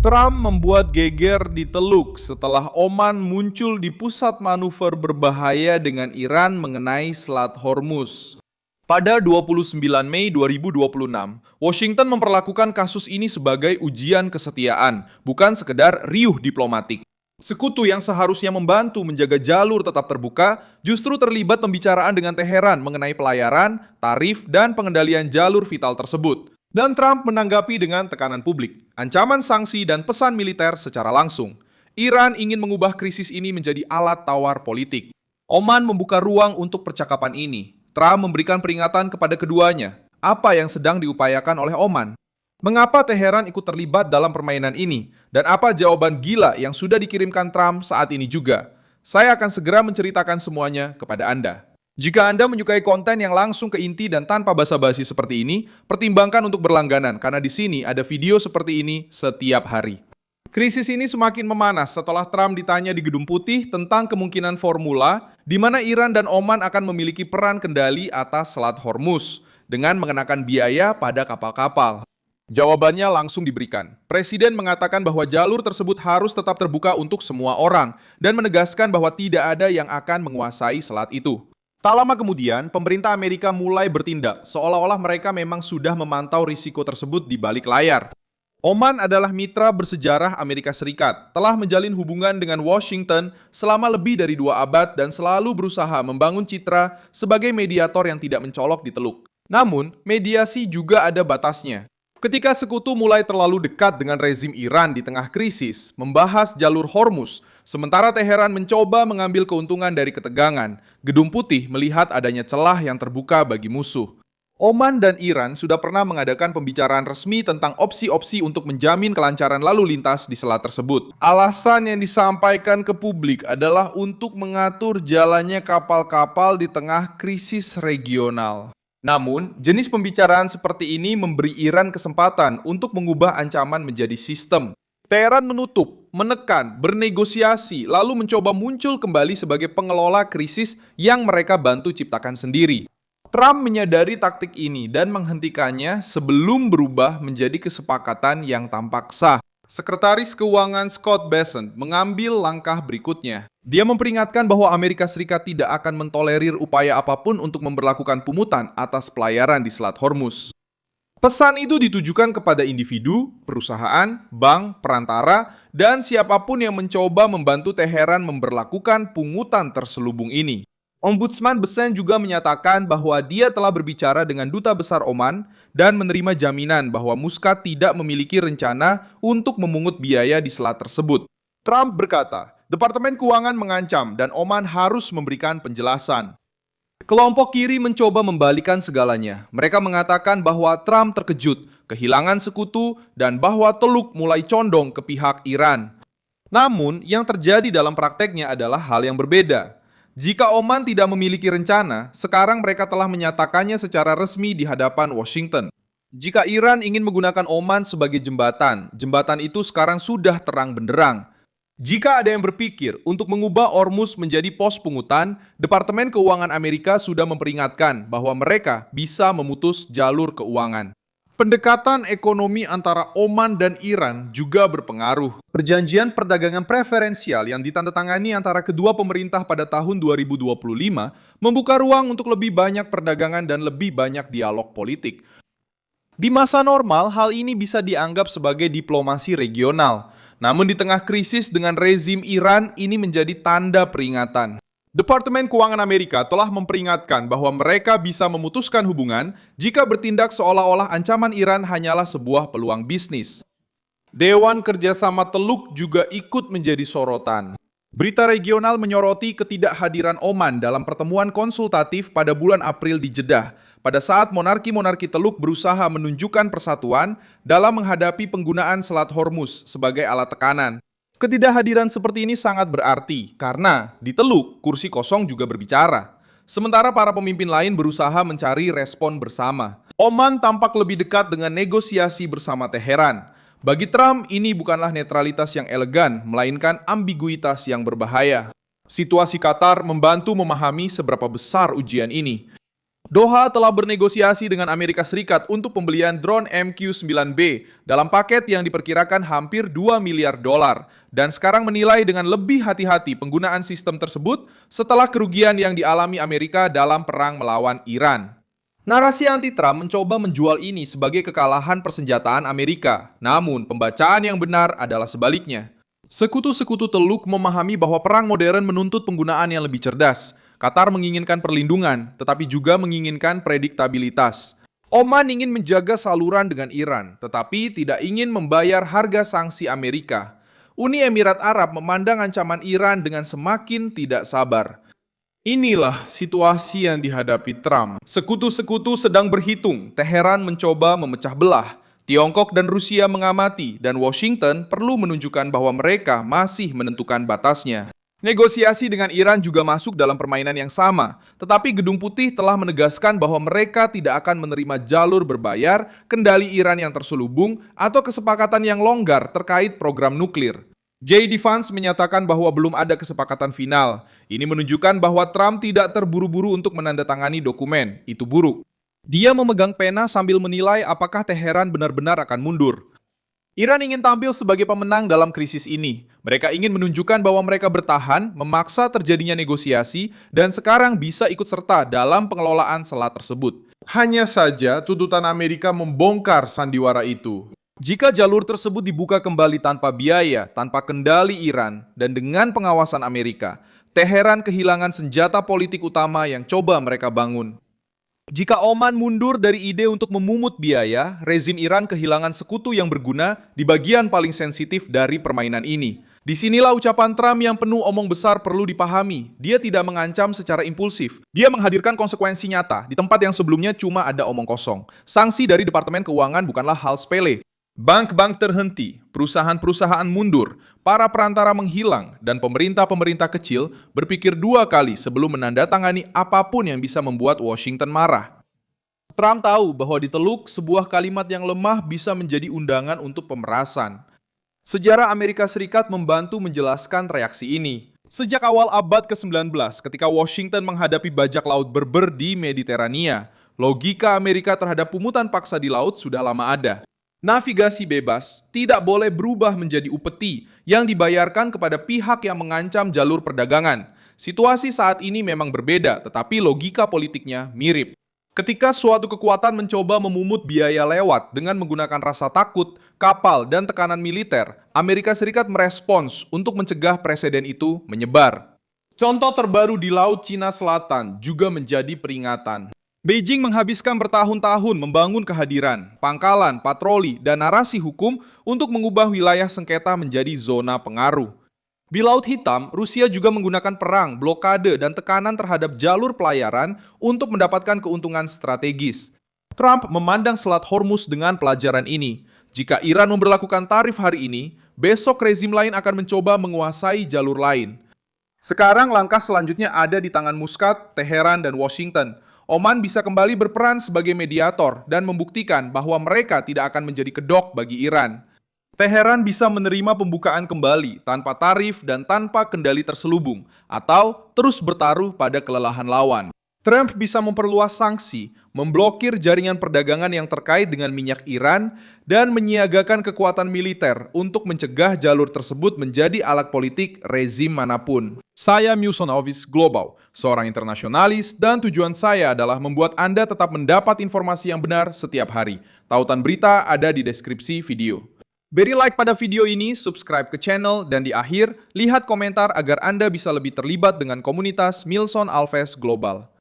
Trump membuat geger di Teluk setelah Oman muncul di pusat manuver berbahaya dengan Iran mengenai Selat Hormuz. Pada 29 Mei 2026, Washington memperlakukan kasus ini sebagai ujian kesetiaan, bukan sekedar riuh diplomatik. Sekutu yang seharusnya membantu menjaga jalur tetap terbuka justru terlibat pembicaraan dengan Teheran mengenai pelayaran, tarif, dan pengendalian jalur vital tersebut. Dan Trump menanggapi dengan tekanan publik, ancaman sanksi, dan pesan militer secara langsung. Iran ingin mengubah krisis ini menjadi alat tawar politik. Oman membuka ruang untuk percakapan ini. Trump memberikan peringatan kepada keduanya. Apa yang sedang diupayakan oleh Oman? Mengapa Teheran ikut terlibat dalam permainan ini? Dan apa jawaban gila yang sudah dikirimkan Trump saat ini juga? Saya akan segera menceritakan semuanya kepada Anda. Jika Anda menyukai konten yang langsung ke inti dan tanpa basa-basi seperti ini, pertimbangkan untuk berlangganan karena di sini ada video seperti ini setiap hari. Krisis ini semakin memanas setelah Trump ditanya di Gedung Putih tentang kemungkinan formula di mana Iran dan Oman akan memiliki peran kendali atas Selat Hormuz dengan mengenakan biaya pada kapal-kapal. Jawabannya langsung diberikan. Presiden mengatakan bahwa jalur tersebut harus tetap terbuka untuk semua orang dan menegaskan bahwa tidak ada yang akan menguasai selat itu. Tak lama kemudian, pemerintah Amerika mulai bertindak seolah-olah mereka memang sudah memantau risiko tersebut di balik layar. Oman adalah mitra bersejarah Amerika Serikat, telah menjalin hubungan dengan Washington selama lebih dari 2 abad dan selalu berusaha membangun citra sebagai mediator yang tidak mencolok di Teluk. Namun, mediasi juga ada batasnya. Ketika sekutu mulai terlalu dekat dengan rezim Iran di tengah krisis, membahas jalur Hormuz, sementara Teheran mencoba mengambil keuntungan dari ketegangan, Gedung Putih melihat adanya celah yang terbuka bagi musuh. Oman dan Iran sudah pernah mengadakan pembicaraan resmi tentang opsi-opsi untuk menjamin kelancaran lalu lintas di selat tersebut. Alasan yang disampaikan ke publik adalah untuk mengatur jalannya kapal-kapal di tengah krisis regional. Namun, jenis pembicaraan seperti ini memberi Iran kesempatan untuk mengubah ancaman menjadi sistem. Teheran menutup, menekan, bernegosiasi, lalu mencoba muncul kembali sebagai pengelola krisis yang mereka bantu ciptakan sendiri. Trump menyadari taktik ini dan menghentikannya sebelum berubah menjadi kesepakatan yang tampak sah. Sekretaris Keuangan Scott Bessent mengambil langkah berikutnya. Dia memperingatkan bahwa Amerika Serikat tidak akan mentolerir upaya apapun untuk memberlakukan pungutan atas pelayaran di Selat Hormuz. Pesan itu ditujukan kepada individu, perusahaan, bank, perantara, dan siapapun yang mencoba membantu Teheran memberlakukan pungutan terselubung ini. Ombudsman Bessent juga menyatakan bahwa dia telah berbicara dengan Duta Besar Oman dan menerima jaminan bahwa Muscat tidak memiliki rencana untuk memungut biaya di selat tersebut. Trump berkata, Departemen Keuangan mengancam dan Oman harus memberikan penjelasan. Kelompok kiri mencoba membalikan segalanya. Mereka mengatakan bahwa Trump terkejut, kehilangan sekutu, dan bahwa Teluk mulai condong ke pihak Iran. Namun, yang terjadi dalam prakteknya adalah hal yang berbeda. Jika Oman tidak memiliki rencana, sekarang mereka telah menyatakannya secara resmi di hadapan Washington. Jika Iran ingin menggunakan Oman sebagai jembatan, jembatan itu sekarang sudah terang benderang. Jika ada yang berpikir untuk mengubah Hormuz menjadi pos pungutan, Departemen Keuangan Amerika sudah memperingatkan bahwa mereka bisa memutus jalur keuangan. Pendekatan ekonomi antara Oman dan Iran juga berpengaruh. Perjanjian perdagangan preferensial yang ditandatangani antara kedua pemerintah pada tahun 2025 membuka ruang untuk lebih banyak perdagangan dan lebih banyak dialog politik. Di masa normal, hal ini bisa dianggap sebagai diplomasi regional. Namun di tengah krisis dengan rezim Iran, ini menjadi tanda peringatan. Departemen Keuangan Amerika telah memperingatkan bahwa mereka bisa memutuskan hubungan jika bertindak seolah-olah ancaman Iran hanyalah sebuah peluang bisnis. Dewan Kerjasama Teluk juga ikut menjadi sorotan. Berita regional menyoroti ketidakhadiran Oman dalam pertemuan konsultatif pada bulan April di Jeddah, pada saat monarki-monarki Teluk berusaha menunjukkan persatuan dalam menghadapi penggunaan Selat Hormuz sebagai alat tekanan. Ketidakhadiran seperti ini sangat berarti karena di Teluk, kursi kosong juga berbicara. Sementara para pemimpin lain berusaha mencari respon bersama. Oman tampak lebih dekat dengan negosiasi bersama Teheran. Bagi Trump, ini bukanlah netralitas yang elegan, melainkan ambiguitas yang berbahaya. Situasi Qatar membantu memahami seberapa besar ujian ini. Doha telah bernegosiasi dengan Amerika Serikat untuk pembelian drone MQ-9B dalam paket yang diperkirakan hampir 2 miliar dolar dan sekarang menilai dengan lebih hati-hati penggunaan sistem tersebut setelah kerugian yang dialami Amerika dalam perang melawan Iran. Narasi anti-Trump mencoba menjual ini sebagai kekalahan persenjataan Amerika, namun pembacaan yang benar adalah sebaliknya. Sekutu-sekutu Teluk memahami bahwa perang modern menuntut penggunaan yang lebih cerdas. Qatar menginginkan perlindungan, tetapi juga menginginkan prediktabilitas. Oman ingin menjaga saluran dengan Iran, tetapi tidak ingin membayar harga sanksi Amerika. Uni Emirat Arab memandang ancaman Iran dengan semakin tidak sabar. Inilah situasi yang dihadapi Trump. Sekutu-sekutu sedang berhitung, Teheran mencoba memecah belah. Tiongkok dan Rusia mengamati, dan Washington perlu menunjukkan bahwa mereka masih menentukan batasnya. Negosiasi dengan Iran juga masuk dalam permainan yang sama, tetapi Gedung Putih telah menegaskan bahwa mereka tidak akan menerima jalur berbayar, kendali Iran yang terselubung, atau kesepakatan yang longgar terkait program nuklir. J.D. Vance menyatakan bahwa belum ada kesepakatan final. Ini menunjukkan bahwa Trump tidak terburu-buru untuk menandatangani dokumen. Itu buruk. Dia memegang pena sambil menilai apakah Teheran benar-benar akan mundur. Iran ingin tampil sebagai pemenang dalam krisis ini. Mereka ingin menunjukkan bahwa mereka bertahan, memaksa terjadinya negosiasi, dan sekarang bisa ikut serta dalam pengelolaan selat tersebut. Hanya saja tuntutan Amerika membongkar sandiwara itu. Jika jalur tersebut dibuka kembali tanpa biaya, tanpa kendali Iran, dan dengan pengawasan Amerika, Teheran kehilangan senjata politik utama yang coba mereka bangun. Jika Oman mundur dari ide untuk memungut biaya, rezim Iran kehilangan sekutu yang berguna di bagian paling sensitif dari permainan ini. Disinilah ucapan Trump yang penuh omong besar perlu dipahami. Dia tidak mengancam secara impulsif. Dia menghadirkan konsekuensi nyata di tempat yang sebelumnya cuma ada omong kosong. Sanksi dari Departemen Keuangan bukanlah hal sepele. Bank-bank terhenti, perusahaan-perusahaan mundur, para perantara menghilang, dan pemerintah-pemerintah kecil berpikir dua kali sebelum menandatangani apapun yang bisa membuat Washington marah. Trump tahu bahwa di Teluk, sebuah kalimat yang lemah bisa menjadi undangan untuk pemerasan. Sejarah Amerika Serikat membantu menjelaskan reaksi ini. Sejak awal abad ke-19, ketika Washington menghadapi bajak laut berber di Mediterania, logika Amerika terhadap pungutan paksa di laut sudah lama ada. Navigasi bebas tidak boleh berubah menjadi upeti yang dibayarkan kepada pihak yang mengancam jalur perdagangan. Situasi saat ini memang berbeda, tetapi logika politiknya mirip. Ketika suatu kekuatan mencoba memungut biaya lewat dengan menggunakan rasa takut, kapal, dan tekanan militer, Amerika Serikat merespons untuk mencegah preseden itu menyebar. Contoh terbaru di Laut Cina Selatan juga menjadi peringatan. Beijing menghabiskan bertahun-tahun membangun kehadiran, pangkalan, patroli, dan narasi hukum untuk mengubah wilayah sengketa menjadi zona pengaruh. Di Laut Hitam, Rusia juga menggunakan perang, blokade, dan tekanan terhadap jalur pelayaran untuk mendapatkan keuntungan strategis. Trump memandang Selat Hormuz dengan pelajaran ini. Jika Iran memberlakukan tarif hari ini, besok rezim lain akan mencoba menguasai jalur lain. Sekarang langkah selanjutnya ada di tangan Muscat, Teheran, dan Washington. Oman bisa kembali berperan sebagai mediator dan membuktikan bahwa mereka tidak akan menjadi kedok bagi Iran. Teheran bisa menerima pembukaan kembali tanpa tarif dan tanpa kendali terselubung, atau terus bertaruh pada kelelahan lawan. Trump bisa memperluas sanksi, memblokir jaringan perdagangan yang terkait dengan minyak Iran, dan menyiagakan kekuatan militer untuk mencegah jalur tersebut menjadi alat politik rezim manapun. Saya Muson Alvis Global, seorang internasionalis, dan tujuan saya adalah membuat Anda tetap mendapat informasi yang benar setiap hari. Tautan berita ada di deskripsi video. Beri like pada video ini, subscribe ke channel, dan di akhir, lihat komentar agar Anda bisa lebih terlibat dengan komunitas Muson Alvis Global.